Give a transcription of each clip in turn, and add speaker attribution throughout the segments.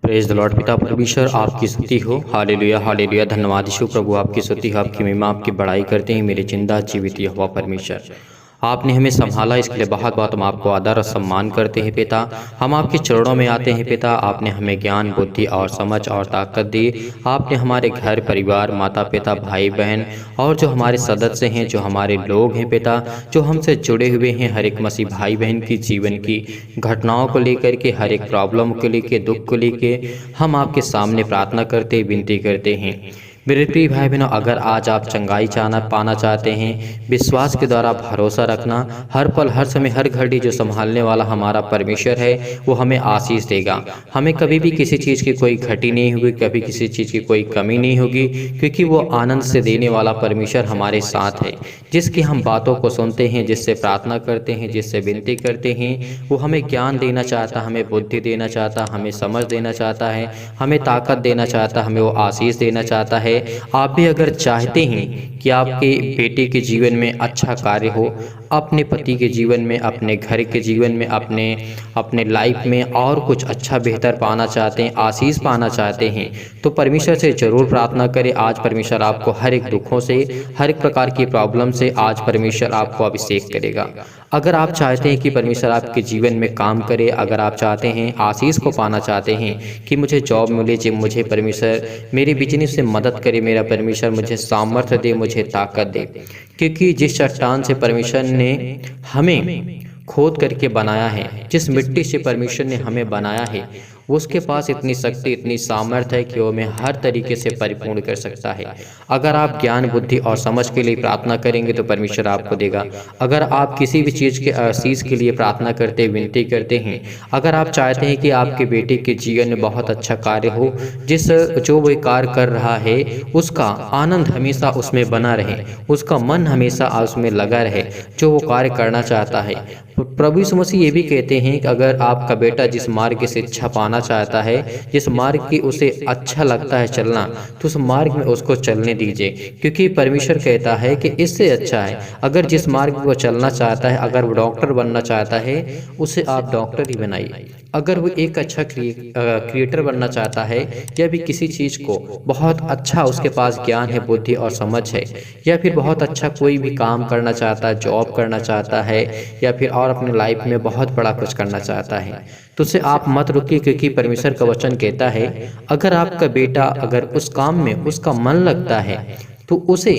Speaker 1: Praise the Lord. पिता परमेश्वर आपकी स्तुति हो। Hallelujah hallelujah. धन्यवाद यीशु प्रभु, आपकी स्तुति हो, आपकी महिमा, आपकी बड़ाई करते हैं मेरे जिंदा जीवित यहोवा परमेश्वर। आपने हमें संभाला, इसके लिए बहुत बहुत हम आपको आदर और सम्मान करते हैं पिता। हम आपके चरणों में आते हैं पिता। आपने हमें ज्ञान, बुद्धि और समझ और ताकत दी। आपने हमारे घर परिवार, माता पिता, भाई बहन और जो हमारे सदस्य हैं, जो हमारे लोग हैं पिता, जो हमसे जुड़े हुए हैं, हर एक मसीह भाई बहन की जीवन की घटनाओं को लेकर के, हर एक प्रॉब्लम को लेकर, दुख को लेकर हम आपके सामने प्रार्थना करते, विनती करते हैं। मेरे प्रिय भाई बहनों, अगर आज आप चंगाई पाना चाहते हैं, विश्वास के द्वारा भरोसा रखना, हर पल हर समय हर घड़ी जो संभालने वाला हमारा परमेश्वर है वो हमें आशीष देगा। हमें कभी भी किसी चीज़ की कोई घटी नहीं होगी, कभी किसी चीज़ की कोई कमी नहीं होगी, क्योंकि वो आनंद से देने वाला परमेश्वर हमारे साथ है। जिसकी हम बातों को सुनते हैं, जिससे प्रार्थना करते हैं, जिससे विनती करते हैं, वो हमें ज्ञान देना चाहता, हमें बुद्धि देना चाहता, हमें समझ देना चाहता है, हमें ताकत देना चाहता, हमें वो आशीष देना चाहता है। आप भी अगर चाहते हैं कि आपके बेटे के जीवन में अच्छा कार्य हो, अपने पति के जीवन में, अपने घर के जीवन में, अपने लाइफ में और कुछ अच्छा बेहतर पाना चाहते हैं, आशीष पाना चाहते हैं, तो परमेश्वर से जरूर प्रार्थना करें। आज परमेश्वर आपको हर एक दुखों से, हर एक प्रकार की प्रॉब्लम से आज परमेश्वर आपको अभिषेक करेगा। अगर आप चाहते हैं कि परमेश्वर आपके जीवन में काम करे, अगर आप चाहते हैं आशीष को पाना चाहते हैं कि मुझे जॉब मिले, जो मुझे परमेश्वर मेरे बिजनेस से मदद करे, मेरा परमेश्वर मुझे सामर्थ्य दे, मुझे ताकत दे, क्योंकि जिस चट्टान से परमेश्वर ने हमें खोद करके बनाया है, जिस मिट्टी से परमेश्वर ने हमें बनाया है, उसके पास इतनी शक्ति, इतनी सामर्थ्य है कि वो हमें हर तरीके से परिपूर्ण कर सकता है। अगर आप ज्ञान, बुद्धि और समझ के लिए प्रार्थना करेंगे तो परमेश्वर आपको देगा। अगर आप किसी भी चीज़ के आशीष के लिए प्रार्थना करते, विनती करते हैं, अगर आप चाहते हैं कि आपके बेटे के जीवन में बहुत अच्छा कार्य हो, जो वो कार्य कर रहा है उसका आनंद हमेशा उसमें बना रहे, उसका मन हमेशा उसमें लगा रहे, जो वो कार्य करना चाहता है, प्रभु यीशु मसीह ये भी कहते हैं कि अगर आपका बेटा जिस मार्ग की शिक्षा पाना चाहता है, जिस मार्ग की उसे अच्छा लगता है चलना, तो उस मार्ग में उसको चलने दीजिए, क्योंकि परमेश्वर कहता है कि इससे अच्छा है अगर जिस मार्ग को चलना चाहता है, अगर वो डॉक्टर बनना चाहता है, उसे आप डॉक्टर ही बनाइए। अगर वो एक अच्छा क्रिएटर बनना चाहता है, या भी किसी चीज़ को बहुत अच्छा उसके पास ज्ञान है, बुद्धि और समझ है, या फिर बहुत अच्छा कोई भी काम करना चाहता है, जॉब करना चाहता है, या फिर और अपने लाइफ में बहुत बड़ा कुछ करना चाहता है, तो उसे आप मत रुकिए, क्योंकि परमेश्वर का वचन कहता है अगर आपका बेटा अगर उस काम में उसका मन लगता है, तो उसे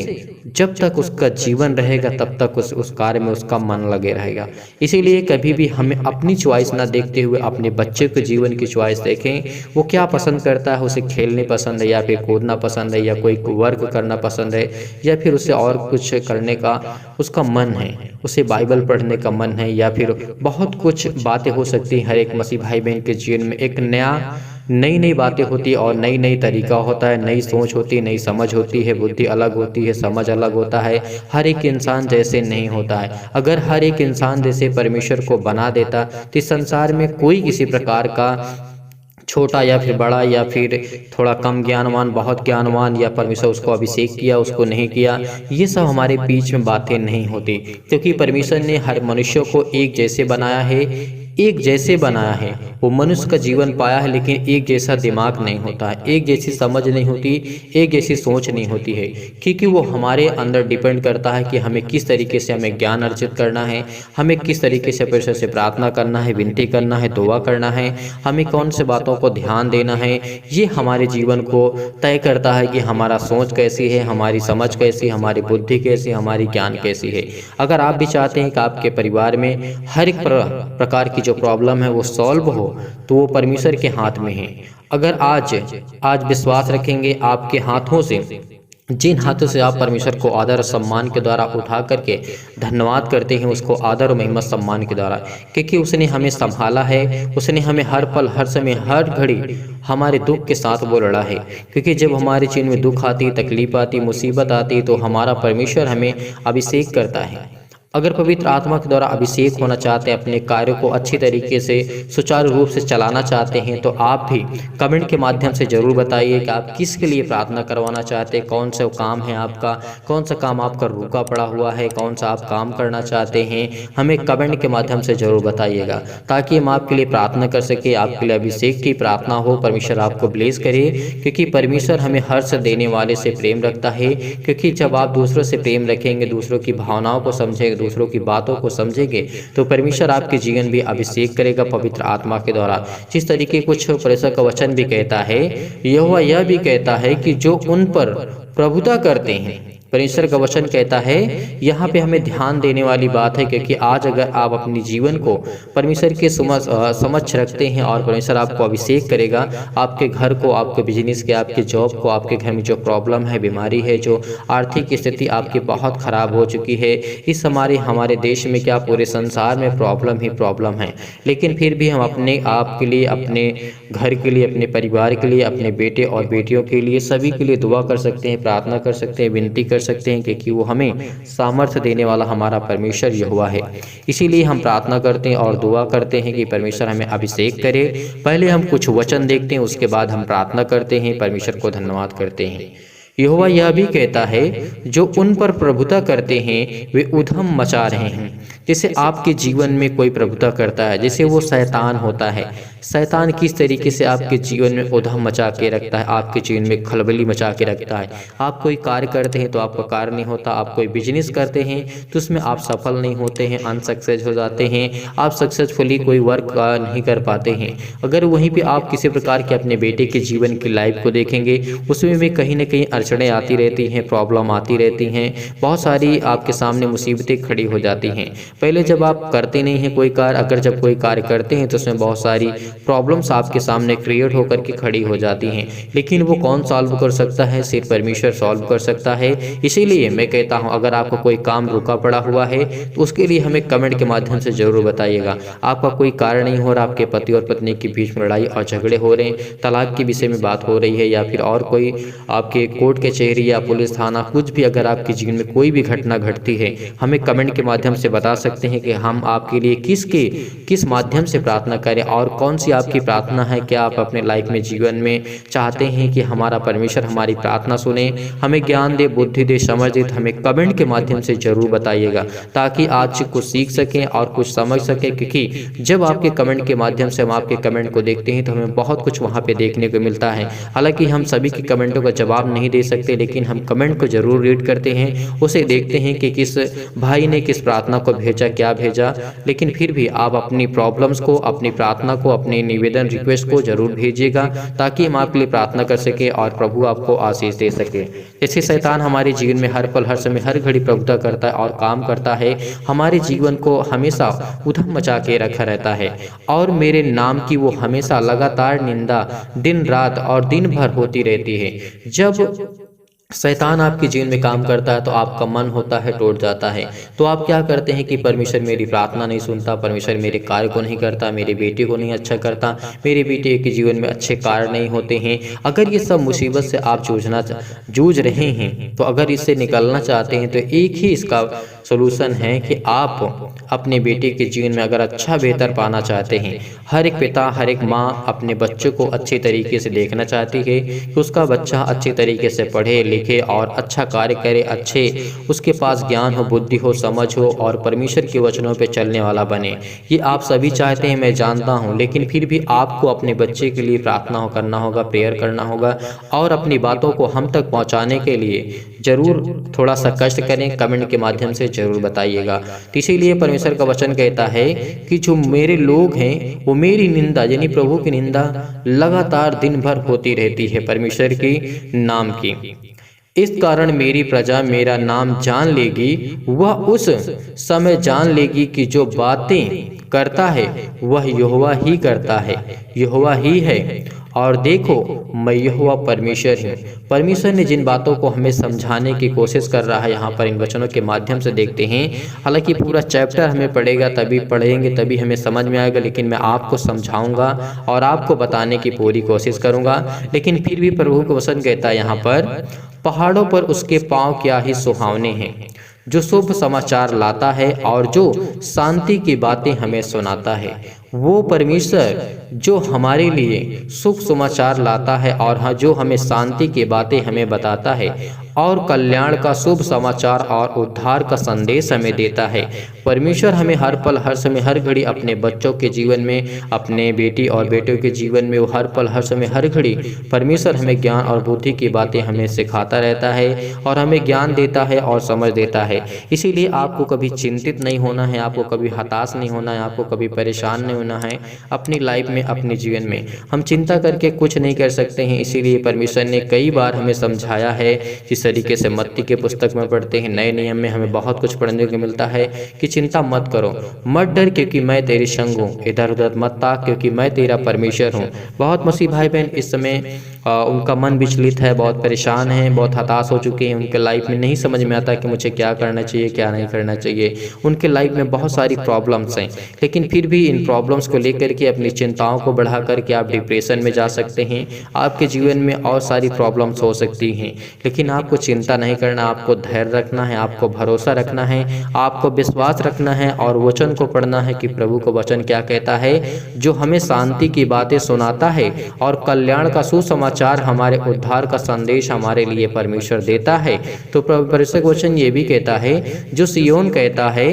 Speaker 1: जब तक उसका जीवन रहेगा तब तक उस कार्य में उसका मन लगे रहेगा। इसीलिए कभी भी हमें अपनी चॉइस ना देखते हुए अपने बच्चे के जीवन की चॉइस देखें। वो क्या पसंद करता है, उसे खेलने पसंद है, या फिर कूदना पसंद है, या कोई वर्क करना पसंद है, या फिर उसे और कुछ करने का उसका मन है, उसे बाइबल पढ़ने का मन है, या फिर बहुत कुछ बातें हो सकती हैं। हर एक मसीह भाई बहन के जीवन में एक नई नई बातें होती है और नई नई तरीका होता है, नई सोच होती है, नई समझ होती है, बुद्धि अलग होती है, समझ अलग होता है। हर एक इंसान जैसे नहीं होता है। अगर हर एक इंसान जैसे परमेश्वर को बना देता तो इस संसार में कोई किसी प्रकार का छोटा या फिर बड़ा, या फिर थोड़ा कम ज्ञानवान, बहुत ज्ञानवान, या परमेश्वर उसको अभिषेक किया, उसको नहीं किया, ये सब हमारे बीच में बातें नहीं होती, क्योंकि परमेश्वर ने हर मनुष्य को एक जैसे बनाया है, एक जैसे बनाया है। वो मनुष्य का जीवन पाया है, लेकिन एक जैसा दिमाग नहीं होता है, एक जैसी समझ नहीं होती, एक जैसी सोच नहीं होती है, क्योंकि वो हमारे अंदर डिपेंड करता है कि हमें किस तरीके से हमें ज्ञान अर्जित करना है, हमें किस तरीके से परमेश्वर से प्रार्थना करना है, विनती करना है, दुआ करना है, हमें कौन से बातों को ध्यान देना है। ये हमारे जीवन को तय करता है कि हमारा सोच कैसी है, हमारी समझ कैसी, हमारी बुद्धि कैसी, हमारी ज्ञान कैसी है। अगर आप भी चाहते हैं कि आपके परिवार में हर एक प्रकार की जो प्रॉब्लम है वो सॉल्व हो, तो वो परमेश्वर के हाथ में है। अगर आज विश्वास रखेंगे, आपके हाथों से, जिन हाथों से आप परमेश्वर को आदर और सम्मान के द्वारा उठा करके धन्यवाद करते हैं, उसको आदर और महिमा सम्मान के द्वारा, क्योंकि उसने हमें संभाला है, उसने हमें हर पल, हर समय, हर घड़ी हमारे दुख के साथ वो लड़ा है। क्योंकि जब हमारे जीवन में दुख आती, तकलीफ आती, मुसीबत आती, तो हमारा परमेश्वर हमें अभिषेक करता है। अगर पवित्र आत्मा के द्वारा अभिषेक होना चाहते हैं, अपने कार्य को अच्छी तरीके से सुचारू रूप से चलाना चाहते हैं, तो आप भी कमेंट के माध्यम से ज़रूर बताइए कि आप किसके लिए प्रार्थना करवाना चाहते हैं, कौन सा काम है आपका, कौन सा काम आपका रुका पड़ा हुआ है, कौन सा आप काम करना चाहते हैं। हमें कमेंट के माध्यम से ज़रूर बताइएगा ताकि हम आपके लिए प्रार्थना कर सके, आपके लिए अभिषेक की प्रार्थना हो, परमेश्वर आपको ब्लेस करे। क्योंकि परमेश्वर हमें हर्ष देने वाले से प्रेम रखता है। क्योंकि जब आप दूसरों से प्रेम रखेंगे, दूसरों की भावनाओं को समझेंगे, दूसरों की बातों को समझेंगे, तो परमेश्वर आपके जीवन भी अभिषेक करेगा पवित्र आत्मा के द्वारा। जिस तरीके कुछ परमेश्वर का वचन भी कहता है, यहोवा यह भी कहता है कि जो उन पर प्रभुता करते हैं, परमेश्वर का वचन कहता है, यहाँ पे हमें ध्यान देने वाली बात है। क्योंकि आज अगर आप अपने जीवन को परमेश्वर के समक्ष रखते हैं और परमेश्वर आपको अभिषेक करेगा, आपके घर को, आपके बिजनेस के, आपके जॉब को, आपके घर में जो प्रॉब्लम है, बीमारी है, जो आर्थिक स्थिति आपकी बहुत ख़राब हो चुकी है, इस हमारे देश में क्या पूरे संसार में प्रॉब्लम ही प्रॉब्लम है, लेकिन फिर भी हम अपने आप के लिए, अपने घर के लिए, अपने परिवार के लिए, अपने बेटे और बेटियों के लिए, सभी के लिए दुआ कर सकते हैं, प्रार्थना कर सकते हैं, विनती कर सकते हैं क्योंकि वो हमें सामर्थ्य देने वाला हमारा परमेश्वर यहोवा है। इसीलिए हम प्रार्थना करते हैं और दुआ करते हैं कि परमेश्वर हमें अभिषेक करे। पहले हम कुछ वचन देखते हैं, उसके बाद हम प्रार्थना करते हैं, परमेश्वर को धन्यवाद करते हैं। यहोवा यह भी कहता है, जो उन पर प्रभुता करते हैं वे उधम मचा रहे हैं। जैसे आपके जीवन में कोई प्रभुता करता है, जैसे वो शैतान होता है। शैतान किस तरीके से आपके जीवन में उधम मचा के रखता है, आपके जीवन में खलबली मचा के रखता है। आप कोई कार्य करते हैं तो आपका कार्य नहीं होता, आप कोई बिजनेस करते हैं तो उसमें आप सफल नहीं होते हैं, अनसक्सेस हो जाते हैं, आप सक्सेसफुली कोई वर्क नहीं कर पाते हैं। अगर वहीं पे आप किसी प्रकार के अपने बेटे के जीवन की लाइफ को देखेंगे, उसमें भी कहीं ना कहीं अड़चनें आती रहती हैं, प्रॉब्लम आती रहती हैं, बहुत सारी आपके सामने मुसीबतें खड़ी हो जाती हैं। पहले जब आप करते नहीं हैं कोई कार्य, अगर जब कोई कार्य करते हैं तो उसमें बहुत सारी प्रॉब्लम्स आपके सामने क्रिएट होकर के खड़ी हो जाती हैं, लेकिन वो कौन सॉल्व कर सकता है? सिर्फ परमेश्वर सॉल्व कर सकता है। इसीलिए मैं कहता हूं, अगर आपको कोई काम रुका पड़ा हुआ है तो उसके लिए हमें कमेंट के माध्यम से जरूर बताइएगा। आपका कोई कार्य नहीं हो रहा, आपके पति और पत्नी के बीच में लड़ाई और झगड़े हो रहे हैं, तलाक के विषय में बात हो रही है, या फिर और कोई आपके कोर्ट कचहरी या पुलिस थाना, कुछ भी अगर आपके जीवन में कोई भी घटना घटती है, हमें कमेंट के माध्यम से बता सकते हैं कि हम आपके लिए किस माध्यम से प्रार्थना करें और कौन सी आपकी प्रार्थना है। क्या आप अपने लाइफ में, जीवन में चाहते हैं कि हमारा परमेश्वर हमारी प्रार्थना सुने, हमें ज्ञान दे, बुद्धि दे, समझ दे? हमें कमेंट के माध्यम से जरूर बताइएगा ताकि आज कुछ सीख सकें और कुछ समझ सकें। क्योंकि जब आपके कमेंट के माध्यम से हम आपके कमेंट को देखते हैं तो हमें बहुत कुछ वहाँ पे देखने को मिलता है। हालांकि हम सभी के कमेंटों का जवाब नहीं दे सकते, लेकिन हम कमेंट को जरूर रीड करते हैं, उसे देखते हैं कि किस भाई ने किस प्रार्थना को भेजा, क्या भेजा। लेकिन फिर भी आप अपनी प्रॉब्लम्स को, अपनी प्रार्थना को, अपने निवेदन, रिक्वेस्ट को जरूर भेजिएगा ताकि हम आपके लिए प्रार्थना कर सके और प्रभु आपको आशीष दे सके। जैसे शैतान हमारे जीवन में हर पल, हर समय, हर घड़ी प्रभुता करता है और काम करता है, हमारे जीवन को हमेशा उधम मचा के रखा रहता है और मेरे नाम की वो हमेशा लगातार निंदा दिन रात और दिन भर होती रहती है। जब शैतान आपके जीवन में काम करता है तो आपका मन होता है टूट जाता है, तो आप क्या करते हैं कि परमेश्वर मेरी प्रार्थना नहीं सुनता, परमेश्वर मेरे कार्य को नहीं करता, मेरे बेटे को नहीं अच्छा करता, मेरे बेटे के जीवन में अच्छे कार्य नहीं होते हैं। अगर ये सब मुसीबत से आप जूझ रहे हैं, तो अगर इससे निकलना चाहते हैं तो एक ही इसका सोल्यूशन है कि आप अपने बेटे के जीवन में अगर अच्छा बेहतर पाना चाहते हैं, हर एक पिता, हर एक माँ अपने बच्चों को अच्छे तरीके से देखना चाहती है कि उसका बच्चा अच्छे तरीके से पढ़े लिखे और अच्छा कार्य करे, अच्छे उसके पास ज्ञान हो, बुद्धि हो, समझ हो और परमेश्वर के वचनों पे चलने वाला बने। ये आप सभी चाहते हैं, मैं जानता हूँ, लेकिन फिर भी आपको अपने बच्चे के लिए प्रार्थना करना होगा, प्रेयर करना होगा और अपनी बातों को हम तक पहुँचाने के लिए जरूर थोड़ा सा कष्ट करें। कमेंट के माध्यम से जरूर बताइएगा। तो इसीलिए परमेश्वर का वचन कहता है कि जो मेरे लोग हैं वो मेरी निंदा, यानी प्रभु की निंदा लगातार दिन भर होती रहती है परमेश्वर के नाम की। इस कारण मेरी प्रजा मेरा नाम जान लेगी, वह उस समय जान लेगी कि जो बातें करता है वह यहोवा ही करता है, यहोवा ही है। और देखो, मैं यहोवा परमेश्वर हूँ। परमेश्वर ने जिन बातों को हमें समझाने की कोशिश कर रहा है, यहाँ पर इन वचनों के माध्यम से देखते हैं। हालांकि पूरा चैप्टर हमें पढ़ेंगे तभी हमें समझ में आएगा, लेकिन मैं आपको समझाऊंगा और आपको बताने की पूरी कोशिश करूंगा। लेकिन फिर भी प्रभु का वचन कहता है यहाँ पर, पहाड़ों पर उसके पाँव क्या ही सुहावने हैं, जो शुभ समाचार लाता है और जो शांति की बातें हमें सुनाता है। वो परमेश्वर जो हमारे लिए शुभ समाचार लाता है और जो हमें शांति की बातें हमें बताता है और कल्याण का शुभ समाचार और उद्धार का संदेश हमें देता है। परमेश्वर हमें हर पल हर समय हर घड़ी अपने बच्चों के जीवन में, अपने बेटी और बेटों के जीवन में, वो हर पल हर समय हर घड़ी परमेश्वर हमें ज्ञान और बुद्धि की बातें हमें सिखाता रहता है और हमें ज्ञान देता है और समझ देता है। इसीलिए आपको कभी चिंतित नहीं होना है, आपको कभी हताश नहीं होना है, आपको कभी परेशान नहीं होना है अपनी लाइफ में, अपने जीवन में। हम चिंता करके कुछ नहीं कर सकते हैं, इसीलिए परमेश्वर ने कई बार हमें समझाया है। जिस तरीके से मत्ती के पुस्तक में पढ़ते हैं, नए नियम में हमें बहुत कुछ पढ़ने को मिलता है कि चिंता मत करो, मत डर क्योंकि मैं तेरे संग हूँ, इधर उधर मत ताक क्योंकि मैं तेरा परमेश्वर हूँ। बहुत मसीह भाई बहन इस समय उनका मन विचलित है, बहुत परेशान हैं, बहुत हताश हो चुके हैं। उनके लाइफ में नहीं समझ में आता कि मुझे क्या करना चाहिए, क्या नहीं करना चाहिए। उनके लाइफ में बहुत सारी प्रॉब्लम्स हैं, लेकिन फिर भी इन प्रॉब्लम्स को लेकर के अपनी चिंताओं को बढ़ा करके आप डिप्रेशन में जा सकते हैं। आपके जीवन में और सारी प्रॉब्लम्स हो सकती हैं, लेकिन आपको चिंता नहीं करना, आपको धैर्य रखना है, आपको भरोसा रखना है, आपको विश्वास रखना है और वचन को पढ़ना है कि प्रभु का वचन क्या कहता है, जो हमें शांति की बातें सुनाता है और कल्याण का सुसमाचार, हमारे उद्धार का संदेश हमारे लिए परमेश्वर देता है। तो परमेश्वर का वचन ये भी कहता है, जो सियोन कहता है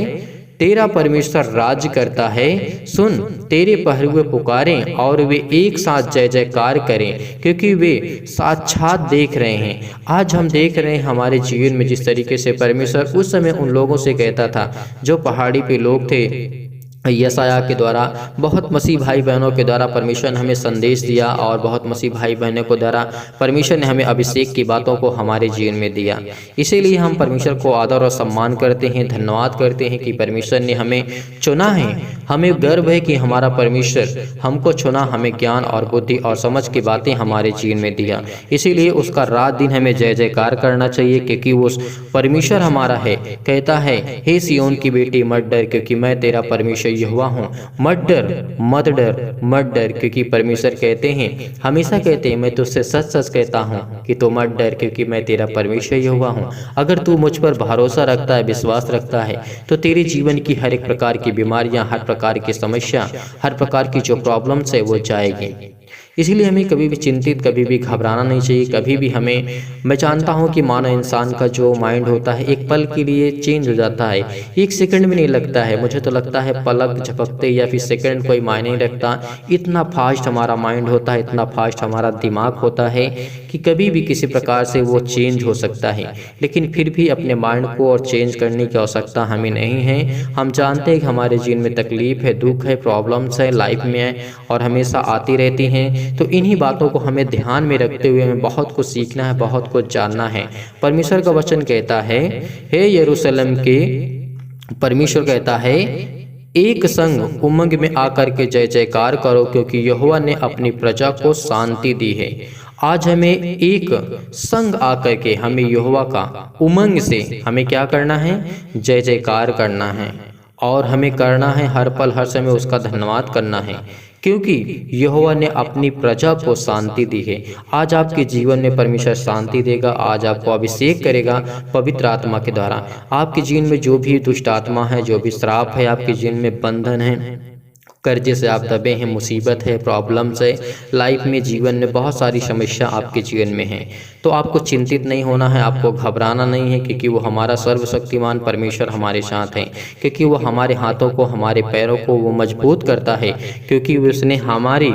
Speaker 1: तेरा परमेश्वर राज्य करता है, सुन तेरे पहरुए पुकारें और वे एक साथ जय जयकार करें क्योंकि वे साक्षात देख रहे हैं। आज हम देख रहे हैं हमारे जीवन में जिस तरीके से परमेश्वर उस समय उन लोगों से कहता था जो पहाड़ी पे लोग थे, यशायाह के द्वारा, बहुत मसीह भाई बहनों के द्वारा परमेश्वर ने हमें संदेश दिया और बहुत मसीह भाई बहनों के द्वारा परमेश्वर ने हमें अभिषेक की बातों को हमारे जीवन में दिया। इसीलिए हम परमेश्वर को आदर और सम्मान करते हैं, धन्यवाद करते हैं कि परमेश्वर ने हमें चुना है। हमें गर्व है कि हमारा परमेश्वर हमको चुना, हमें ज्ञान और बुद्धि और समझ की बातें हमारे जीवन में दिया। इसीलिए उसका रात दिन हमें जय जयकार करना चाहिए क्योंकि वो परमेश्वर हमारा है। कहता है, हे सियोन की बेटी मत डर क्योंकि मैं तेरा परमेश्वर यहोवा हूँ, मत डर मत डर मत डर क्योंकि परमेश्वर कहते हैं, हमेशा कहते हैं, मैं तुझसे सच सच कहता हूँ कि तू मत डर क्योंकि मैं तेरा परमेश्वर यहोवा हूँ। अगर तू मुझ पर भरोसा रखता है, विश्वास रखता है, तो तेरे जीवन की हर एक प्रकार की बीमारियां, हर प्रकार की समस्या, हर प्रकार की जो प्रॉब्लम्स है वो जाएगी। इसीलिए हमें कभी भी चिंतित, कभी भी घबराना नहीं चाहिए। कभी भी हमें, मैं जानता हूँ कि मानव इंसान का जो माइंड होता है एक पल के लिए चेंज हो जाता है, एक सेकंड भी नहीं लगता है। मुझे तो लगता है पलक झपकते या फिर सेकंड कोई मायने नहीं रखता। इतना फास्ट हमारा माइंड होता है, इतना फास्ट हमारा दिमाग होता है कि कभी भी किसी प्रकार से वो चेंज हो सकता है। लेकिन फिर भी अपने माइंड को और चेंज करने की आवश्यकता हमें नहीं है। हम जानते हैं कि हमारे जीवन में तकलीफ है, दुख है, प्रॉब्लम्स है लाइफ में और हमेशा आती रहती हैं। तो इन्हीं बातों को हमें ध्यान में रखते हुए हमें बहुत कुछ सीखना है, बहुत कुछ जानना है। परमेश्वर का वचन कहता है, हे यरूशलेम के, परमेश्वर कहता है, एक संग उमंग में आकर के जय जयकार करो क्योंकि यहोवा ने अपनी प्रजा को शांति दी है। आज हमें एक संग आकर के हमें यहोवा का उमंग से हमें क्या करना है, जय जयकार करना है और हमें करना है हर पल हर समय उसका धन्यवाद करना है क्योंकि यहोवा ने अपनी प्रजा को शांति दी है। आज आपके जीवन में परमेश्वर शांति देगा, आज आपको अभिषेक करेगा पवित्र आत्मा के द्वारा। आपके जीवन में जो भी दुष्ट आत्मा है, जो भी श्राप है, आपके जीवन में बंधन है, कर्जे से आप दबे हैं, मुसीबत है, प्रॉब्लम्स है, लाइफ में जीवन में बहुत सारी समस्या आपके जीवन में है, तो आपको चिंतित नहीं होना है, आपको घबराना नहीं है क्योंकि वो हमारा सर्वशक्तिमान परमेश्वर हमारे साथ है। क्योंकि वो हमारे हाथों को, हमारे पैरों को वो मजबूत करता है क्योंकि उसने हमारी,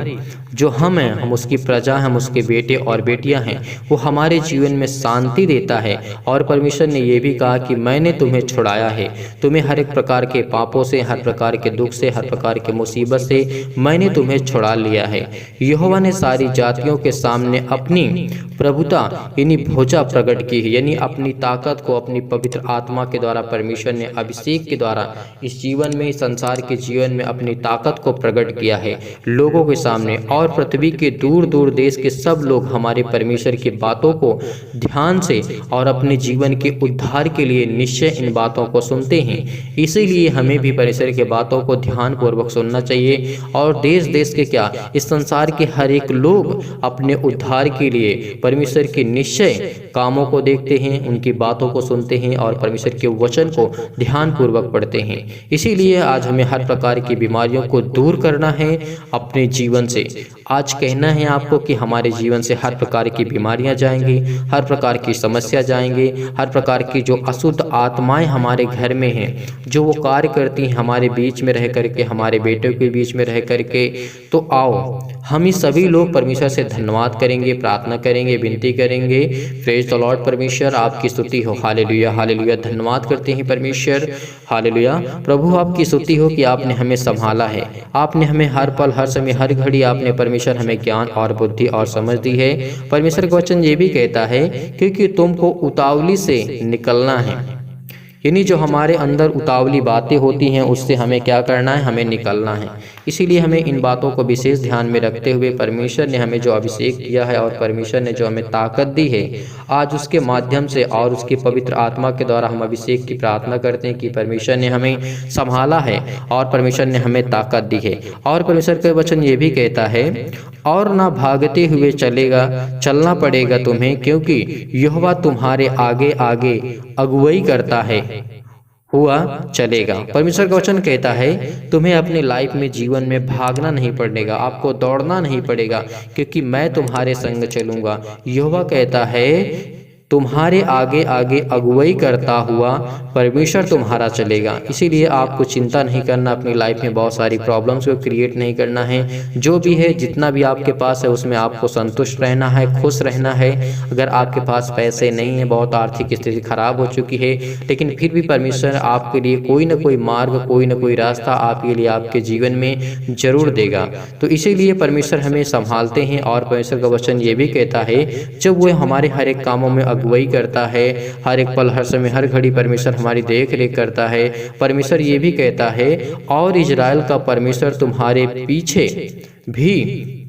Speaker 1: जो हम हैं, हम उसकी प्रजा, हम उसके बेटे और बेटियां हैं, वो हमारे जीवन में शांति देता है। और परमेश्वर ने ये भी कहा कि मैंने तुम्हें छुड़ाया है, तुम्हें हर एक प्रकार के पापों से, हर प्रकार के दुख से, हर प्रकार के मुसीबत से मैंने तुम्हें छुड़ा लिया है। यहोवा ने सारी जातियों के सामने अपनी प्रभुता यानी भुजा प्रकट की है, यानी अपनी ताकत को अपनी पवित्र आत्मा के द्वारा परमेश्वर ने अभिषेक के द्वारा इस जीवन में, इस संसार के जीवन में अपनी ताकत को प्रकट किया है लोगों के सामने। और पृथ्वी के दूर दूर देश के सब लोग हमारे परमेश्वर की बातों को ध्यान से और अपने जीवन के उद्धार के लिए निश्चय इन बातों को सुनते हैं। इसीलिए हमें भी परमेश्वर की बातों को ध्यान पूर्वक सुनना चाहिए और देश देश के क्या, इस संसार के हर एक लोग अपने उद्धार के लिए परमेश्वर के निश्चय कामों को देखते हैं, उनकी बातों को सुनते हैं और परमेश्वर के वचन को ध्यान पूर्वक पढ़ते हैं। इसीलिए आज हमें हर प्रकार की बीमारियों को दूर करना है अपने जीवन से। आज कहना है आपको कि हमारे जीवन से हर प्रकार की बीमारियां जाएंगी, हर प्रकार की समस्या जाएंगी, हर प्रकार की जो अशुद्ध आत्माएं हमारे घर में हैं, जो वो कार्य करती हैं हमारे बीच में रह करके, हमारे बेटों के बीच में रह करके। तो आओ हम ही सभी लोग परमेश्वर से धन्यवाद करेंगे, प्रार्थना करेंगे, विनती करेंगे। Praise the Lord. परमेश्वर आपकी स्तुति हो। Hallelujah hallelujah. धन्यवाद करते हैं परमेश्वर। हालेलुया। प्रभु आपकी स्तुति हो कि आपने हमें संभाला है, आपने हमें हर पल हर समय हर घड़ी आपने परमेश्वर हमें ज्ञान और बुद्धि और समझ दी है। परमेश्वर का वचन ये भी कहता है क्योंकि तुमको उतावली से निकलना है, यानी जो हमारे अंदर उतावली बातें होती हैं उससे हमें क्या करना है, हमें निकलना है। इसीलिए हमें इन बातों को विशेष ध्यान में रखते हुए परमेश्वर ने हमें जो अभिषेक किया है और परमेश्वर ने जो हमें ताकत दी है, आज उसके माध्यम से और उसकी पवित्र आत्मा के द्वारा हम अभिषेक की प्रार्थना करते हैं कि परमेश्वर ने हमें संभाला है और परमेश्वर ने हमें ताकत दी है। और परमेश्वर का वचन ये भी कहता है, और ना भागते हुए चलना पड़ेगा तुम्हें, क्योंकि यहोवा तुम्हारे आगे आगे अगुवाई करता है, हुआ चलेगा। परमेश्वर का वचन कहता है तुम्हें अपने लाइफ में जीवन में भागना नहीं पड़ेगा, आपको दौड़ना नहीं पड़ेगा, क्योंकि मैं तुम्हारे संग चलूंगा। यहोवा कहता है तुम्हारे आगे आगे अगुवाई करता हुआ परमेश्वर तुम्हारा चलेगा। इसीलिए आपको चिंता नहीं करना, अपनी लाइफ में बहुत सारी प्रॉब्लम्स को क्रिएट नहीं करना है। जो भी है, जितना भी आपके पास है उसमें आपको संतुष्ट रहना है, खुश रहना है। अगर आपके पास पैसे नहीं है, बहुत आर्थिक स्थिति खराब हो चुकी है, लेकिन फिर भी परमेश्वर आपके लिए कोई ना कोई मार्ग, कोई ना कोई रास्ता आपके लिए आपके जीवन में जरूर देगा। तो इसीलिए परमेश्वर हमें संभालते हैं। और परमेश्वर का वचन ये भी कहता है जब वो हमारे हर एक कामों में अगुवाई करता है, हर एक पल हर समय हर घड़ी परमेश्वर हमारी देख रेख करता है। परमेश्वर ये भी कहता है और इजराइल का परमेश्वर तुम्हारे पीछे भी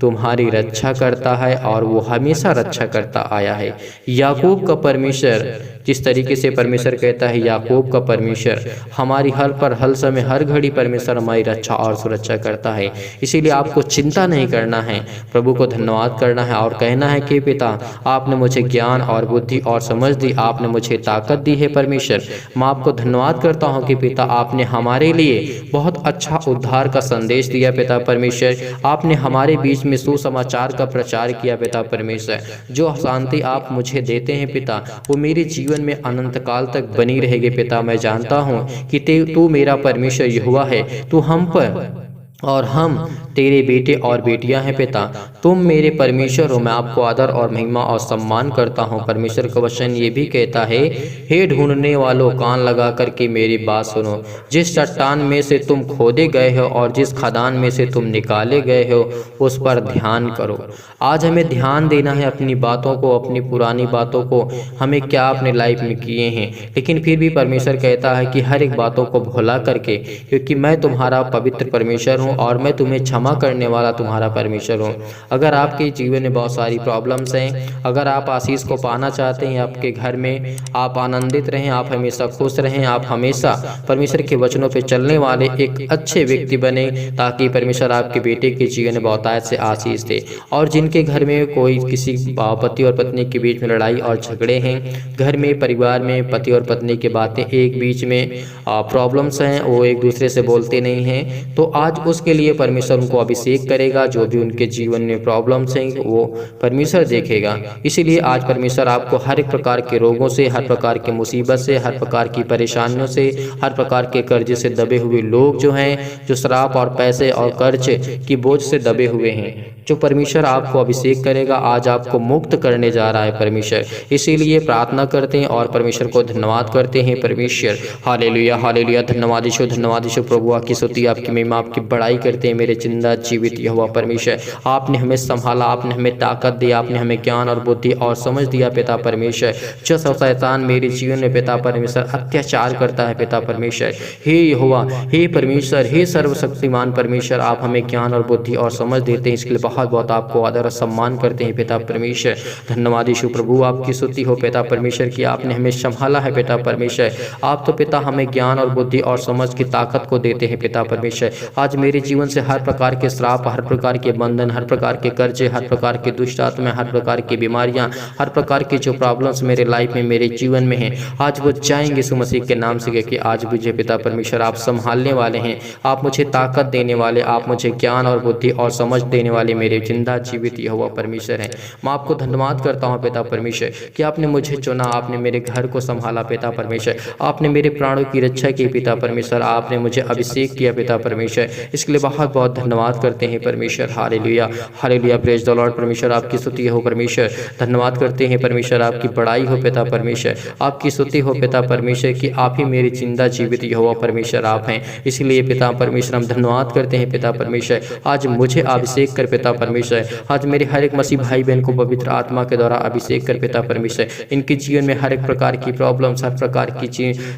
Speaker 1: तुम्हारी रक्षा करता है और वो हमेशा रक्षा करता आया है। याकूब का परमेश्वर, जिस तरीके से परमेश्वर कहता है याकूब का परमेश्वर हमारी हर पर हर समय हर घड़ी परमेश्वर हमारी रक्षा और सुरक्षा करता है। इसीलिए आपको चिंता नहीं करना है, प्रभु को धन्यवाद करना है और कहना है कि पिता आपने मुझे ज्ञान और बुद्धि और समझ दी, आपने मुझे ताकत दी है। परमेश्वर मैं आपको धन्यवाद करता हूँ कि पिता आपने हमारे लिए बहुत अच्छा उद्धार का संदेश दिया। पिता परमेश्वर आपने हमारे बीच में सुसमाचार का प्रचार किया। पिता परमेश्वर जो शांति आप मुझे देते हैं पिता, वो मेरे जीवन में अनंत काल तक बनी रहेगी। पिता मैं जानता हूँ कि तू मेरा परमेश्वर यहोवा है, तू हम पर और हम तेरे बेटे और बेटियां हैं। पिता तुम मेरे परमेश्वर हो, मैं आपको आदर और महिमा और सम्मान करता हूं। परमेश्वर का वचन ये भी कहता है हे ढूंढने वालों कान लगा करके मेरी बात सुनो, जिस चट्टान में से तुम खोदे गए हो और जिस खदान में से तुम निकाले गए हो उस पर ध्यान करो। आज हमें ध्यान देना है अपनी बातों को, अपनी पुरानी बातों को, हमें क्या अपने लाइफ में किए हैं, लेकिन फिर भी परमेश्वर कहता है कि हर एक बातों को भुला करके, क्योंकि मैं तुम्हारा पवित्र परमेश्वर हूँ और मैं तुम्हें क्षमा करने वाला तुम्हारा परमेश्वर हूँ। अगर आपके जीवन में बहुत सारी प्रॉब्लम्स हैं, अगर आप आशीष को पाना चाहते हैं, आपके घर में आप आनंदित रहें, आप हमेशा खुश रहें, आप हमेशा परमेश्वर के वचनों पे चलने वाले एक अच्छे व्यक्ति बने, ताकि परमेश्वर आपके बेटे के जीवन में बहुतायत से आशीष दे। और जिनके घर में कोई किसी पति और पत्नी के बीच में लड़ाई और झगड़े हैं, घर में परिवार में पति और पत्नी की बातें एक बीच में प्रॉब्लम्स हैं, वो एक दूसरे से बोलते नहीं हैं, तो आज उसके लिए परमेश्वर उनको अभिषेक करेगा। जो भी उनके जीवन में प्रॉब्लम्स हैं वो परमेश्वर देखेगा। इसीलिए आज परमेश्वर आपको हर एक प्रकार के रोगों से, हर प्रकार की मुसीबत से, हर प्रकार की परेशानियों से, हर प्रकार के कर्ज से दबे हुए लोग जो हैं, जो शराब और पैसे और कर्ज की बोझ से दबे हुए हैं, जो परमेश्वर आपको अभिषेक करेगा, आज आपको मुक्त करने जा रहा है परमेश्वर। इसीलिए प्रार्थना करते हैं और परमेश्वर को धन्यवाद करते हैं। परमेश्वर हालेलुया हालेलुया। धन्यवाद यीशु प्रभु, आपकी स्तुति, आपकी महिमा, आपकी बड़ाई करते हैं। मेरे जिंदा जीवित यहोवा परमेश्वर, आपने हमें संभाला, आपने हमें ताकत दी, आपने हमें ज्ञान और बुद्धि और समझ दिया। पिता परमेश्वर जो शैतान मेरे जीवन में पिता परमेश्वर अत्याचार करता है, पिता परमेश्वर हे यहोवा, हे परमेश्वर, हे सर्वशक्तिमान परमेश्वर, आप हमें ज्ञान और बुद्धि और समझ देते हैं। इसके लिए बहुत बहुत आपको आदर और सम्मान करते हैं पिता परमेश्वर। धन्यवाद यीशु प्रभु, आपकी स्तुति हो पिता परमेश्वर कि आपने हमें संभाला है पिता परमेश्वर। आप तो पिता हमें ज्ञान और बुद्धि और समझ की ताकत को देते हैं पिता परमेश्वर। आज मेरे जीवन से हर प्रकार के श्राप, हर प्रकार के बंधन, हर प्रकार के कर्जे, हर प्रकार के दुष्ट आत्मा, हर प्रकार की बीमारियां, हर प्रकार की जो प्रॉब्लम्स मेरे लाइफ में, मेरे जीवन में हैं, आज वो जाएंगे यीशु मसीह के नाम से, क्योंकि आज मुझे पिता परमेश्वर आप संभालने वाले हैं। आप मुझे ताकत देने वाले, आप मुझे ज्ञान और बुद्धि और समझ देने वाले मेरे जिंदा जीवित यहोवा परमेश्वर हैं। मैं आपको धन्यवाद करता हूँ पिता परमेश्वर कि आपने मुझे चुना, आपने मेरे घर को संभाला पिता परमेश्वर, आपने मेरे प्राणों की रक्षा की पिता परमेश्वर, आपने मुझे अभिषेक किया पिता परमेश्वर। इसके लिए बहुत बहुत धन्यवाद करते हैं परमेश्वर। Hallelujah hallelujah, praise the Lord परमेश्वर, आपकी स्तुति हो परमेश्वर। धन्यवाद करते हैं परमेश्वर, आपकी बड़ाई हो पिता परमेश्वर, आपकी स्तुति हो पिता परमेश्वर कि आप ही मेरी जिंदा जीवित यहोवा परमेश्वर आप हैं। इसलिए पिता परमेश्वर हम धन्यवाद करते हैं पिता परमेश्वर। आज मुझे अभिषेक कर पिता परमेश्वर, आज मेरे हर एक मसीह भाई बहन को पवित्र आत्मा के द्वारा अभिषेक कर पिता परमेश्वर। इनके जीवन में हर एक प्रकार की प्रॉब्लम्स, हर प्रकार की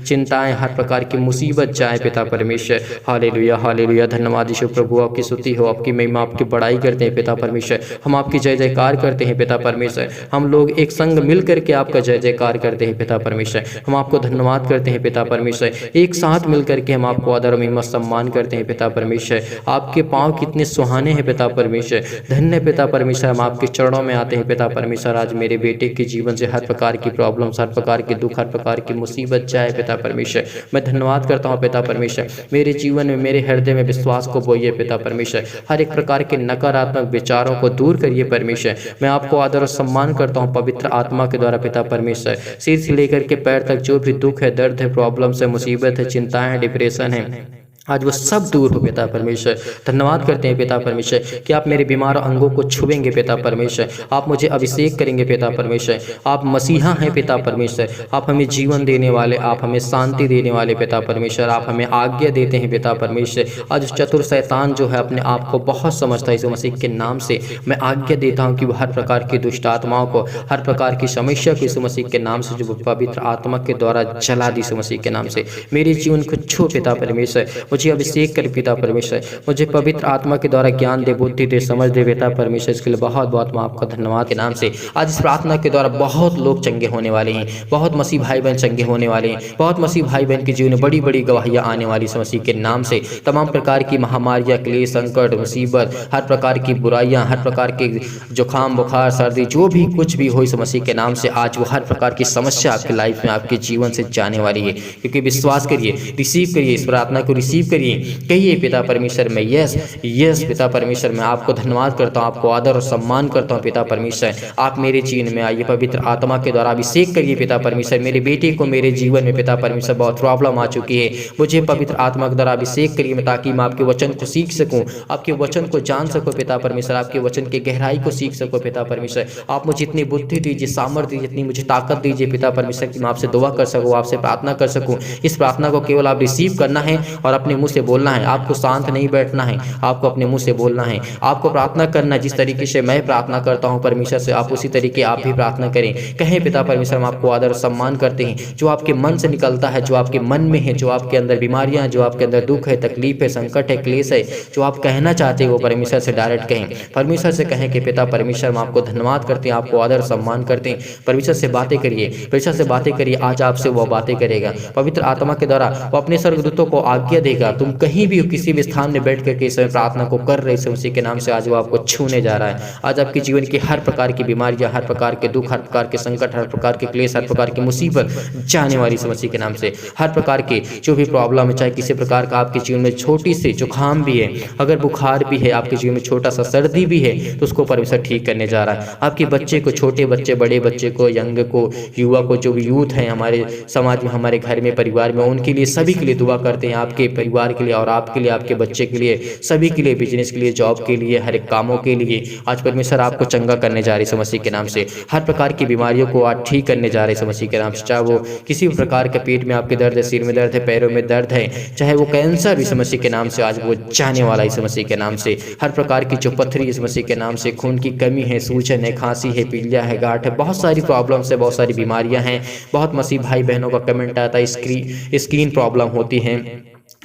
Speaker 1: चिंताएं, हर प्रकार की मुसीबत जाए पिता परमेश्वर। हालेलुया हालेलुया, धन्यवाद यीशु प्रभु, आपकी स्तुति हो, आपकी महिमा, आपकी बड़ाई करते हैं पिता परमेश्वर। हम आपकी जय जयकार करते हैं पिता परमेश्वर। हम लोग एक संग मिल करके आपका जय जयकार करते हैं पिता परमेश्वर। हम आपको धन्यवाद करते हैं पिता परमेश्वर। एक साथ मिल करके हम आपको आदर महिमा सम्मान करते हैं पिता परमेश्वर। आपके पाँव कितने सुहाने हैं पिता परमेश्वर। धन्य पिता परमेश्वर, हम आपके चरणों में आते हैं पिता परमेश्वर। आज मेरे बेटे के जीवन से हर प्रकार की प्रॉब्लम्स, हर प्रकार के दुख, हर प्रकार की मुसीबत जाए पिता परमेश्वर। मैं धन्यवाद करता हूँ पिता परमेश्वर। मेरे जीवन में, मेरे हृदय में विश्वास को बोइए पिता परमेश्वर। हर एक प्रकार के नकारात्मक विचारों को दूर करिए परमेश्वर। मैं आपको आदर और सम्मान करता हूँ पवित्र आत्मा के द्वारा पिता परमेश्वर। सिर से लेकर के पैर तक जो भी दुख है, दर्द है, प्रॉब्लम्स है, मुसीबत है, चिंताएं हैं, डिप्रेशन है, आज वो सब दूर हो पिता परमेश्वर। धन्यवाद करते हैं पिता परमेश्वर कि आप मेरे बीमार अंगों को छुएंगे पिता परमेश्वर। आप मुझे अभिषेक करेंगे पिता परमेश्वर। आप मसीहा हैं पिता परमेश्वर। आप हमें जीवन देने वाले, आप हमें शांति देने वाले पिता परमेश्वर। आप हमें आज्ञा देते हैं पिता परमेश्वर। आज चतुर शैतान जो है अपने आप को बहुत समझता है, यीशु मसीह के नाम से मैं आज्ञा देता हूँ कि वो हर प्रकार की दुष्ट आत्माओं को, हर प्रकार की समस्या को यीशु मसीह के नाम से, जो पवित्र आत्मा के द्वारा जला दी यीशु मसीह के नाम से, मेरे जीवन को छू पिता परमेश्वर। मुझे अभिषेक कर पिता परमेश्वर। मुझे पवित्र आत्मा के द्वारा ज्ञान दे, बुद्धि दे, समझ दे पिता परमेश्वर। इसके लिए बहुत बहुत मैं आपका धन्यवाद के नाम से। आज इस प्रार्थना के द्वारा बहुत लोग चंगे होने वाले हैं, बहुत मसीह भाई बहन चंगे होने वाले हैं, बहुत मसीह भाई बहन के जीवन में बड़ी बड़ी गवाहियाँ आने वाली इस मसीह के नाम से। तमाम प्रकार की महामारियाँ, क्लेश, संकट, मुसीबत, हर प्रकार की बुराइयाँ, हर प्रकार के जुकाम, बुखार, सर्दी, जो भी कुछ भी हो इस मसीह के नाम से, आज वो हर प्रकार की समस्या आपके लाइफ में, आपके जीवन से जाने वाली है। क्योंकि विश्वास करिए, रिसीव करिए, इस प्रार्थना को रिसीव करिए। कहिए पिता परमेश्वर मैं यस यस पिता परमेश्वर, मैं आपको धन्यवाद करता हूँ, आपको आदर और सम्मान करता हूँ पिता परमेश्वर। आप मेरे जीवन में आइए, पवित्र आत्मा के द्वारा अभिषेक करिए पिता परमेश्वर। मेरे बेटे को, मेरे जीवन में पिता परमेश्वर बहुत प्रॉब्लम आ चुकी है, मुझे पवित्र आत्मा के द्वारा अभिषेक करिए ताकि मैं आपके वचन को सीख सकूँ, आपके वचन को जान सकूँ पिता परमेश्वर, आपके वचन की गहराई को सीख सकूँ पिता परमेश्वर। आप मुझे इतनी बुद्धि दीजिए, सामर्थ्य दीजिए, इतनी मुझे ताकत दीजिए पिता परमेश्वर कि मैं आपसे दुआ कर सकूँ, आपसे प्रार्थना कर सकूँ। इस प्रार्थना को केवल आप रिसीव करना है और अपने मुँह से बोलना है। आपको शांत नहीं बैठना है, आपको अपने मुंह से बोलना है, आपको प्रार्थना करना है। जिस तरीके से मैं प्रार्थना करता हूं परमेश्वर से, आप उसी तरीके आप भी प्रार्थना करें। कहें पिता परमेश्वर हम आपको आदर और सम्मान करते हैं। जो आपके मन से निकलता है, जो आपके मन में है, जो आपके अंदर बीमारियां, जो आपके अंदर दुख है, तकलीफ है, संकट है, क्लेश है, जो आप कहना चाहते हैं वो परमेश्वर से डायरेक्ट कहें। परमेश्वर से कहें कि पिता परमेश्वर हम आपको धन्यवाद करते हैं, आपको आदर सम्मान करते हैं। परमेश्वर से बातें करिए, परमेश्वर से बातें करिए। आज आपसे वो बातें करेगा पवित्र आत्मा के द्वारा। वो अपने स्वर्गदूतों को आज्ञा देगा, तुम कहीं भी किसी भी स्थान में बैठ करके इस प्रार्थना को कर रहे हैं उसी के नाम से, आज वो आपको छूने जा रहा है। आज आपके जीवन की हर प्रकार की बीमारियां, हर प्रकार के दुख, हर प्रकार के संकट, हर प्रकार के क्लेश, हर प्रकार की मुसीबत जाने वाली मसीह के नाम से। हर प्रकार के जो भी प्रॉब्लम है, चाहे किसी प्रकार का आपके जीवन में छोटी सी जुकाम भी है, अगर बुखार भी है, आपके जीवन में छोटा सा सर्दी भी है, तो उसको परमेश्वर ठीक करने जा रहा है। आपके बच्चे को, छोटे बच्चे, बड़े बच्चे को, यंग को, युवा को, जो भी यूथ है हमारे समाज में, हमारे घर में, परिवार में, उनके लिए, सभी के लिए दुआ करते हैं। आपके परिवार के लिए और आपके लिए, आपके बच्चे के लिए, सभी के लिए, बिजनेस के लिए, जॉब के लिए, हर एक कामों के लिए आज परमेश्वर आपको चंगा करने जा रही है मसीह के नाम से। हर प्रकार की बीमारियों को आज ठीक करने जा रही है मसीह के नाम से। चाहे वो किसी भी प्रकार के पेट में आपके दर्द है, सिर में दर्द है, पैरों में दर्द है, चाहे वो कैंसर इस मसीह के नाम से आज वो जाने वाला है इस मसीह के नाम से। हर प्रकार की जो पथरी इस मसीह के नाम से, खून की कमी है, सूजन है, खांसी है, पीलिया है, गांठ है, बहुत सारी प्रॉब्लम्स है, बहुत सारी बीमारियां हैं। बहुत मसीह भाई बहनों का कमेंट आता है स्किन प्रॉब्लम होती है,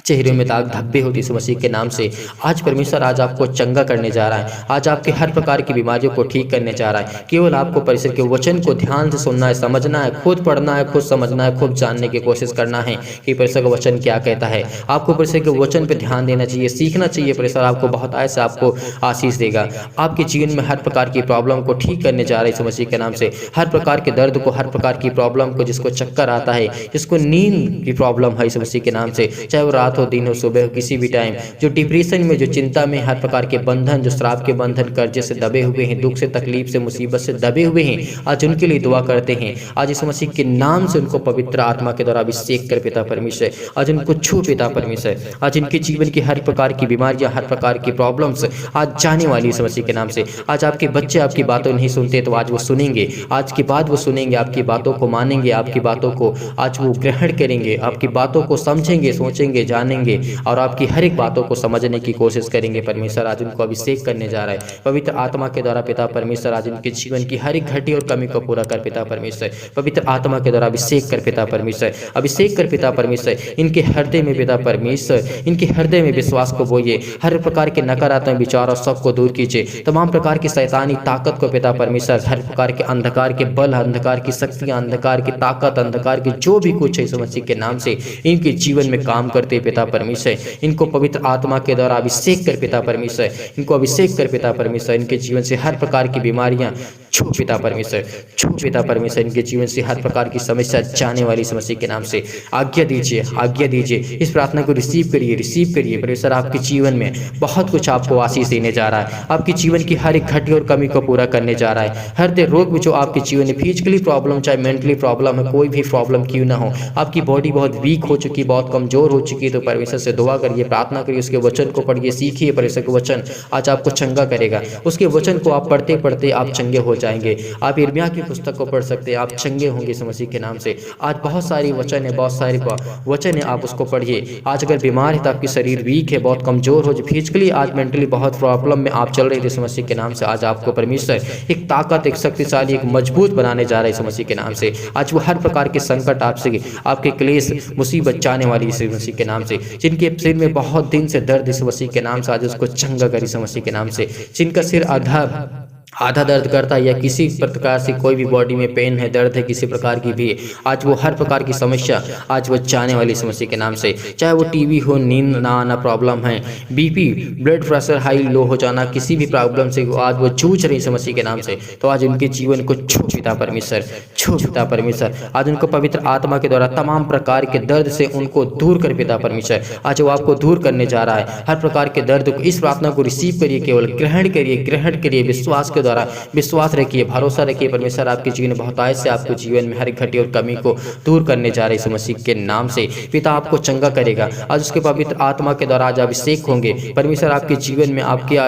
Speaker 1: चेहरे में दाग धब्बे होते इस मसीह के नाम से आज परमेश्वर आज आपको चंगा करने जा रहा है। आज आपके हर प्रकार की बीमारियों को ठीक करने जा रहा है। केवल आपको परमेश्वर के वचन को ध्यान से सुनना है, समझना है, खुद पढ़ना है, खुद समझना है, खुद जानने की कोशिश करना है कि परमेश्वर का वचन क्या कहता है। आपको परमेश्वर के वचन पर ध्यान देना चाहिए, सीखना चाहिए। परमेश्वर आपको बहुत ऐसे आपको आशीष देगा। आपके जीवन में हर प्रकार की प्रॉब्लम को ठीक करने जा रहा है इस मसीह के नाम से। हर प्रकार के दर्द को, हर प्रकार की प्रॉब्लम को, जिसको चक्कर आता है, जिसको नींद की प्रॉब्लम है इस मसीह के नाम से, चाहे वो रात हो, दिन हो, सुबह हो, किसी भी टाइम, जो डिप्रेशन में, जो चिंता में, हर प्रकार के बंधन, जो श्राप के बंधन, कर्जे से दबे हुए हैं, दुख से, तकलीफ से, मुसीबत से दबे हुए हैं, आज उनके लिए दुआ करते हैं। आज इस मसीह के नाम से उनको पवित्र आत्मा के द्वारा अभिषेक कर पिता परमेश्वर, आज उनको छू पिता परमेश्वर। आज इनके जीवन की हर प्रकार की बीमारियां, हर प्रकार की प्रॉब्लम्स आज जाने वाली इस मसीह के नाम से। आज आपके बच्चे आपकी बातों नहीं सुनते तो आज वो सुनेंगे, आज की बात वो सुनेंगे, आपकी बातों को मानेंगे, आपकी बातों को आज वो ग्रहण करेंगे, आपकी बातों को समझेंगे, सोचेंगे, जानेंगे और आपकी हर एक बातों को समझने की कोशिश करेंगे। परमेश्वर आज उनको अभिषेक करने जा रहा है पवित्र आत्मा के द्वारा। पिता परमेश्वर आज इनके जीवन की हर एक घटी और कमी को पूरा कर पिता परमेश्वर। पवित्र आत्मा के द्वारा अभिषेक कर पिता परमेश्वर, अभिषेक कर पिता परमेश्वर। इनके हृदय में पिता परमेश्वर, इनके हृदय में विश्वास को बोइए। हर प्रकार के नकारात्मक विचारों सबको दूर कीजिए। तमाम प्रकार की शैतानी ताकत को पिता परमेश्वर, हर प्रकार के अंधकार के बल, अंधकार की शक्तियां, अंधकार की ताकत, अंधकार की जो भी कुछ है इस मसीह के नाम से इनके जीवन में काम करते पिता परमेश्वर। इनको पवित्र आत्मा के द्वारा अभिषेक कर पिता परमेश्वर, इनको अभिषेक कर पिता परमेश्वर। इनके जीवन से हर प्रकार की बीमारियां छू पिता परमेश्वर, छू पिता परमेश्वर। इनके जीवन से हर प्रकार की समस्या जाने वाली इस मसीह के नाम से आज्ञा दीजिए, आज्ञा दीजिए। इस प्रार्थना को रिसीव करिए, रिसीव करिए। परमेश्वर आपके जीवन में बहुत कुछ आपको आशीष देने जा रहा है। आपके जीवन की हर एक घटी और कमी को पूरा करने जा रहा है। हर रोग में जो आपके जीवन में फिजिकली प्रॉब्लम, चाहे मेंटली प्रॉब्लम है, कोई भी प्रॉब्लम क्यों ना हो, आपकी बॉडी बहुत वीक हो चुकी, बहुत कमजोर हो चुकी है, तो परमेश्वर से दुआ करिए, प्रार्थना करिए, उसके वचन को पढ़िए, सीखिए। परमेश्वर के वचन आज आपको चंगा करेगा। उसके वचन को आप पढ़ते पढ़ते आप चंगे हो जाएंगे। आप यिर्मयाह की पुस्तक को पढ़ सकते हैं, आप चंगे होंगे इस मसीह के नाम से। आज बहुत सारी वचन है, बहुत सारे वचन है, आप उसको पढ़िए। आज अगर बीमार है तो आपकी शरीर वीक है, बहुत कमजोर हो, फिजिकली आज मेंटली बहुत प्रॉब्लम में आप चल रहे थे, इस मसीह के नाम से आज आपको परमेश्वर एक ताकत, एक शक्तिशाली, एक मजबूत बनाने जा रहा है इस मसीह के नाम से। आज वो हर प्रकार के संकट आपसे, आपके क्लेश, मुसीबत जाने वाली इस मसीह के नाम से। जिनके सिर में बहुत दिन से दर्द इस मसीह के नाम से आज उसको चंगा कर इस मसीह के नाम से। जिनका सिर आधा दर्द करता है या किसी प्रकार से कोई भी बॉडी में पेन है, दर्द है किसी प्रकार की भी, आज वो हर प्रकार की समस्या आज वो जाने वाली इस मसीह के नाम से। चाहे वो टीबी हो, नींद ना आना प्रॉब्लम है, BP, blood pressure high low हो जाना, किसी भी प्रॉब्लम से आज वो जूझ रही इस मसीह के नाम से, तो आज उनके जीवन को छू पिता परमेश्वर, छू पिता परमेश्वर। आज उनको पवित्र आत्मा के द्वारा तमाम प्रकार के दर्द से उनको दूर कर पिता परमेश्वर। आज वो आपको दूर करने जा रहा है हर प्रकार के दर्द को। इस प्रार्थना को रिसीव करिए, केवल ग्रहण करिए, ग्रहण करिए, विश्वास के द्वारा विश्वास रखिए, भरोसा रखिए। परमेश्वर आपके जीवन में बहुत आय से आपको जीवन में हर एक घटी और कमी को दूर करने जा रहे इस मसीह के नाम से। पिता आपको चंगा करेगा। आज उसके पवित्र आत्मा के द्वारा आज अभिषेक होंगे। परमेश्वर आपके जीवन में आपके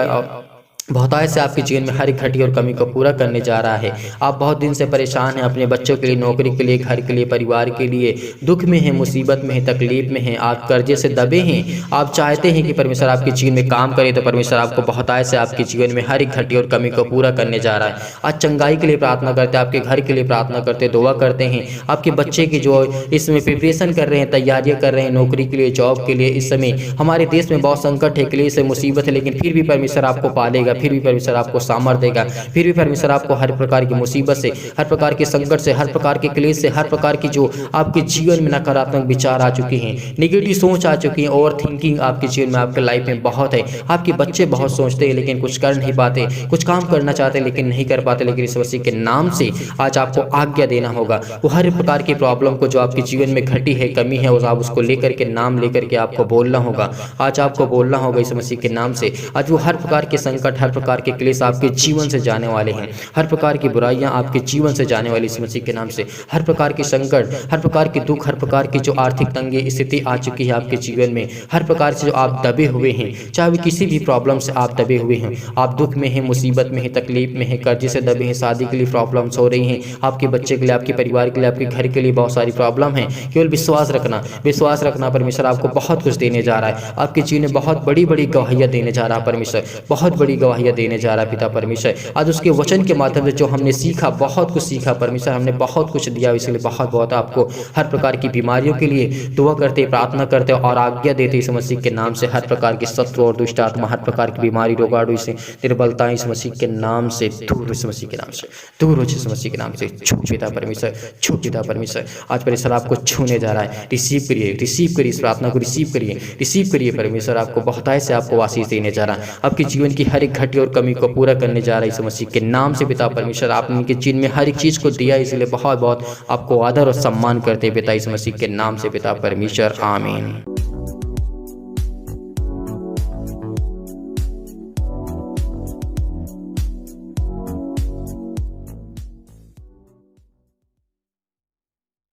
Speaker 1: बहुत आय से आपके जीवन में हर एक घटी और कमी को पूरा करने जा रहा है। आप बहुत दिन से परेशान हैं, अपने बच्चों के लिए, नौकरी के लिए, घर के लिए, परिवार के लिए दुख में हैं, मुसीबत में हैं, तकलीफ में हैं, आप कर्जे से दबे हैं। आप चाहते हैं कि परमेश्वर आपके जीवन में काम करे, तो परमेश्वर आपको बहुत आय से आपके जीवन में हर एक घटी और कमी को पूरा करने जा रहा है। आज चंगाई के लिए प्रार्थना करते हैं, आपके घर के लिए प्रार्थना करते, दुआ करते हैं। आपके बच्चे की जो इसमें प्रिपरेशन कर रहे हैं, तैयारियाँ कर रहे हैं नौकरी के लिए, जॉब के लिए। इस समय हमारे देश में बहुत संकट है, क्लेश है, मुसीबत है, लेकिन फिर भी परमेश्वर आपको पालेगा, फिर भी परमेश्वर आपको सामर्थ देगा, फिर भी परमेश्वर आपको हर प्रकार की मुसीबत से, हर प्रकार के संकट से, हर प्रकार के क्लेश से, हर प्रकार की जो आपके जीवन में नकारात्मक विचार आ चुके हैं, नेगेटिव सोच आ चुकी है, ओवर थिंकिंग आपके जीवन में, आपके लाइफ में बहुत है। आपके बच्चे बहुत सोचते हैं लेकिन कुछ कर नहीं पाते, कुछ काम करना चाहते हैं लेकिन नहीं कर पाते। लेकिन इस मसीह के नाम से आज आपको आज्ञा देना होगा। वो हर प्रकार की प्रॉब्लम को जो आपके जीवन में घटी है, कमी है, आप उसको लेकर के, नाम लेकर के आपको बोलना होगा। आज आपको बोलना होगा इस मसीह के नाम से। आज वो हर प्रकार के संकट, हर प्रकार के क्लेश आपके जीवन से जाने वाले हैं, हर प्रकार की बुराइयां आपके जीवन से जाने वाली इस मसीह के नाम से। हर प्रकार के संकट, हर प्रकार के दुख, हर प्रकार की जो आर्थिक तंगी स्थिति आ चुकी है आपके जीवन में, हर प्रकार से जो आप दबे हुए हैं, चाहे वो किसी भी प्रॉब्लम से आप दबे हुए हैं, आप दुख में हैं, मुसीबत में हैं, तकलीफ में हैं, कर्जे से दबे हैं, शादी के लिए प्रॉब्लम्स हो रही हैं, आपके बच्चे के लिए, आपके परिवार के लिए, आपके घर के लिए बहुत सारी प्रॉब्लम है। केवल विश्वास रखना, विश्वास रखना। परमेश्वर आपको बहुत कुछ देने जा रहा है, आपके जीवन में बहुत बड़ी बड़ी गवाहियां देने जा रहा है परमेश्वर, बहुत बड़ी गवाही गवाहियाँ देने जा रहा है पिता परमेश्वर। आज उसके वचन के माध्यम से जो हमने सीखा, बहुत कुछ सीखा परमेश्वर, हमने बहुत कुछ दिया, इसलिए बहुत बहुत आपको हर प्रकार की बीमारियों के लिए दुआ करते, प्रार्थना करते और आज्ञा देते इस मसीह के नाम से। हर प्रकार की शत्रु और दुष्ट आत्मा, हर प्रकार की बीमारी, रोगाणु से निर्बलता इस मसीह के नाम से दूर, इस मसीह के नाम से दूर हो, इस मसीह के नाम से छू पिता परमेश्वर, छू पिता परमेश्वर। आज परमेश्वर आपको छूने जा रहा है। रिसीव करिए, रिसीव करिए, इस प्रार्थना को रिसीव करिए, रिसीव करिए। परमेश्वर आपको बहुतायत से आपको आशीष देने जा रहा है, आपके जीवन की हर एक घटी और कमी को पूरा करने जा रहा है इस मसीह के नाम से पिता परमेश्वर। आपने इनके जीवन में हर एक चीज़ को दिया, इसलिए बहुत बहुत आपको आदर और सम्मान करते पिता इस मसीह के नाम से पिता परमेश्वर, आमीन।